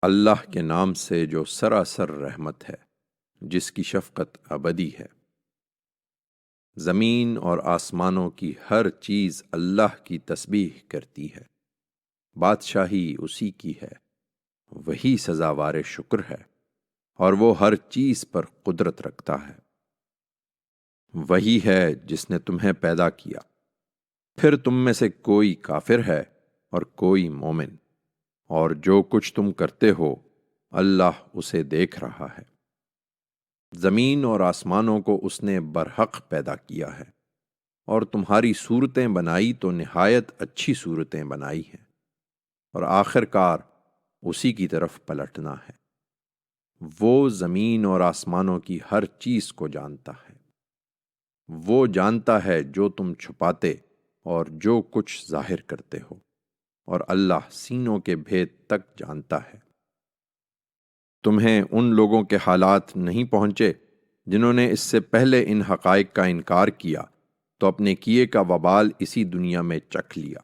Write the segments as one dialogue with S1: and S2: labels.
S1: اللہ کے نام سے جو سراسر رحمت ہے، جس کی شفقت ابدی ہے۔ زمین اور آسمانوں کی ہر چیز اللہ کی تسبیح کرتی ہے، بادشاہی اسی کی ہے، وہی سزاوار شکر ہے، اور وہ ہر چیز پر قدرت رکھتا ہے۔ وہی ہے جس نے تمہیں پیدا کیا، پھر تم میں سے کوئی کافر ہے اور کوئی مومن، اور جو کچھ تم کرتے ہو اللہ اسے دیکھ رہا ہے۔ زمین اور آسمانوں کو اس نے برحق پیدا کیا ہے، اور تمہاری صورتیں بنائی تو نہایت اچھی صورتیں بنائی ہیں، اور آخر کار اسی کی طرف پلٹنا ہے۔ وہ زمین اور آسمانوں کی ہر چیز کو جانتا ہے۔ وہ جانتا ہے جو تم چھپاتے اور جو کچھ ظاہر کرتے ہو، اور اللہ سینوں کے بھید تک جانتا ہے۔ تمہیں ان لوگوں کے حالات نہیں پہنچے جنہوں نے اس سے پہلے ان حقائق کا انکار کیا تو اپنے کیے کا وبال اسی دنیا میں چکھ لیا،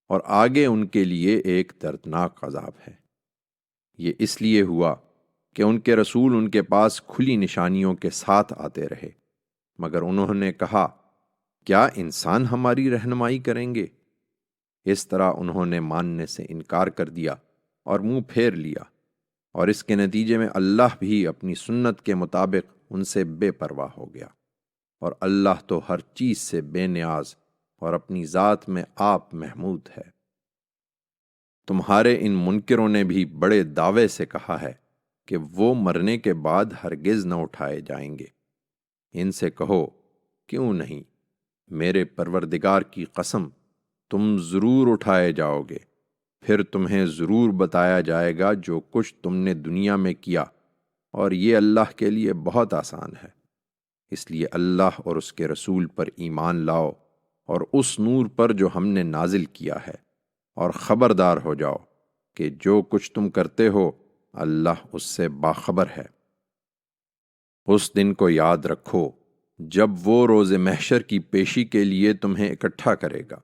S1: اور آگے ان کے لیے ایک دردناک عذاب ہے۔ یہ اس لیے ہوا کہ ان کے رسول ان کے پاس کھلی نشانیوں کے ساتھ آتے رہے، مگر انہوں نے کہا کیا انسان ہماری رہنمائی کریں گے؟ اس طرح انہوں نے ماننے سے انکار کر دیا اور منہ پھیر لیا، اور اس کے نتیجے میں اللہ بھی اپنی سنت کے مطابق ان سے بے پرواہ ہو گیا، اور اللہ تو ہر چیز سے بے نیاز اور اپنی ذات میں آپ محمود ہے۔ تمہارے ان منکروں نے بھی بڑے دعوے سے کہا ہے کہ وہ مرنے کے بعد ہرگز نہ اٹھائے جائیں گے۔ ان سے کہو کیوں نہیں، میرے پروردگار کی قسم تم ضرور اٹھائے جاؤ گے، پھر تمہیں ضرور بتایا جائے گا جو کچھ تم نے دنیا میں کیا، اور یہ اللہ کے لیے بہت آسان ہے۔ اس لیے اللہ اور اس کے رسول پر ایمان لاؤ، اور اس نور پر جو ہم نے نازل کیا ہے، اور خبردار ہو جاؤ کہ جو کچھ تم کرتے ہو اللہ اس سے باخبر ہے۔ اس دن کو یاد رکھو جب وہ روز محشر کی پیشی کے لیے تمہیں اکٹھا کرے گا،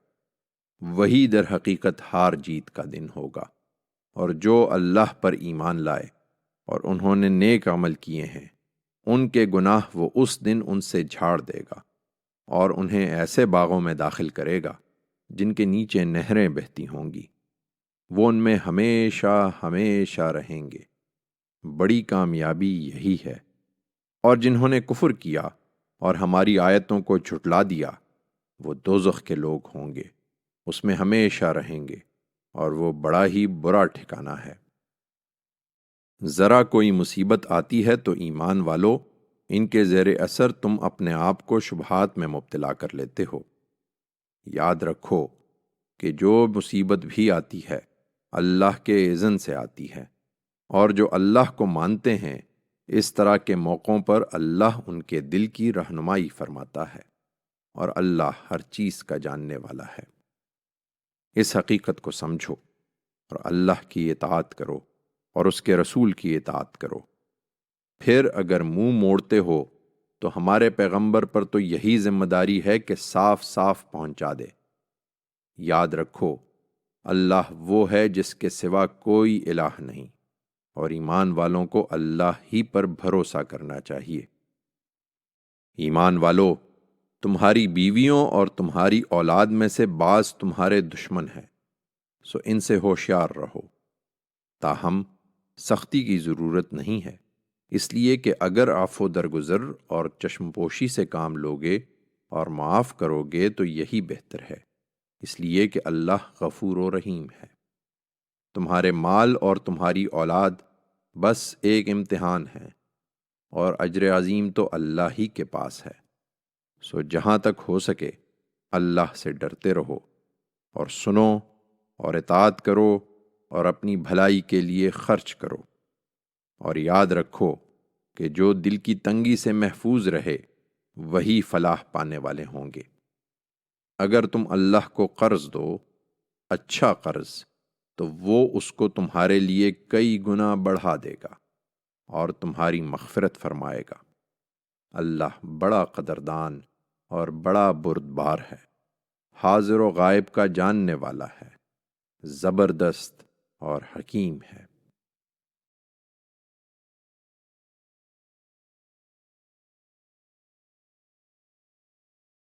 S1: وہی در حقیقت ہار جیت کا دن ہوگا، اور جو اللہ پر ایمان لائے اور انہوں نے نیک عمل کیے ہیں ان کے گناہ وہ اس دن ان سے جھاڑ دے گا، اور انہیں ایسے باغوں میں داخل کرے گا جن کے نیچے نہریں بہتی ہوں گی، وہ ان میں ہمیشہ ہمیشہ رہیں گے۔ بڑی کامیابی یہی ہے۔ اور جنہوں نے کفر کیا اور ہماری آیتوں کو جھٹلا دیا وہ دوزخ کے لوگ ہوں گے، اس میں ہمیشہ رہیں گے، اور وہ بڑا ہی برا ٹھکانہ ہے۔ ذرا کوئی مصیبت آتی ہے تو ایمان والو ان کے زیر اثر تم اپنے آپ کو شبہات میں مبتلا کر لیتے ہو۔ یاد رکھو کہ جو مصیبت بھی آتی ہے اللہ کے اذن سے آتی ہے، اور جو اللہ کو مانتے ہیں اس طرح کے موقعوں پر اللہ ان کے دل کی رہنمائی فرماتا ہے، اور اللہ ہر چیز کا جاننے والا ہے۔ اس حقیقت کو سمجھو اور اللہ کی اطاعت کرو اور اس کے رسول کی اطاعت کرو۔ پھر اگر منہ موڑتے ہو تو ہمارے پیغمبر پر تو یہی ذمہ داری ہے کہ صاف صاف پہنچا دے۔ یاد رکھو اللہ وہ ہے جس کے سوا کوئی الہ نہیں، اور ایمان والوں کو اللہ ہی پر بھروسہ کرنا چاہیے۔ ایمان والو تمہاری بیویوں اور تمہاری اولاد میں سے بعض تمہارے دشمن ہیں، سو ان سے ہوشیار رہو۔ تاہم سختی کی ضرورت نہیں ہے، اس لیے کہ اگر عفو درگزر اور چشم پوشی سے کام لوگے اور معاف کرو گے تو یہی بہتر ہے، اس لیے کہ اللہ غفور و رحیم ہے۔ تمہارے مال اور تمہاری اولاد بس ایک امتحان ہے، اور اجر عظیم تو اللہ ہی کے پاس ہے، سو جہاں تک ہو سکے اللہ سے ڈرتے رہو، اور سنو اور اطاعت کرو، اور اپنی بھلائی کے لیے خرچ کرو، اور یاد رکھو کہ جو دل کی تنگی سے محفوظ رہے وہی فلاح پانے والے ہوں گے۔ اگر تم اللہ کو قرض دو، اچھا قرض، تو وہ اس کو تمہارے لیے کئی گنا بڑھا دے گا اور تمہاری مغفرت فرمائے گا۔ اللہ بڑا قدردان اور بڑا بردبار ہے، حاضر و غائب کا جاننے والا ہے، زبردست اور حکیم ہے۔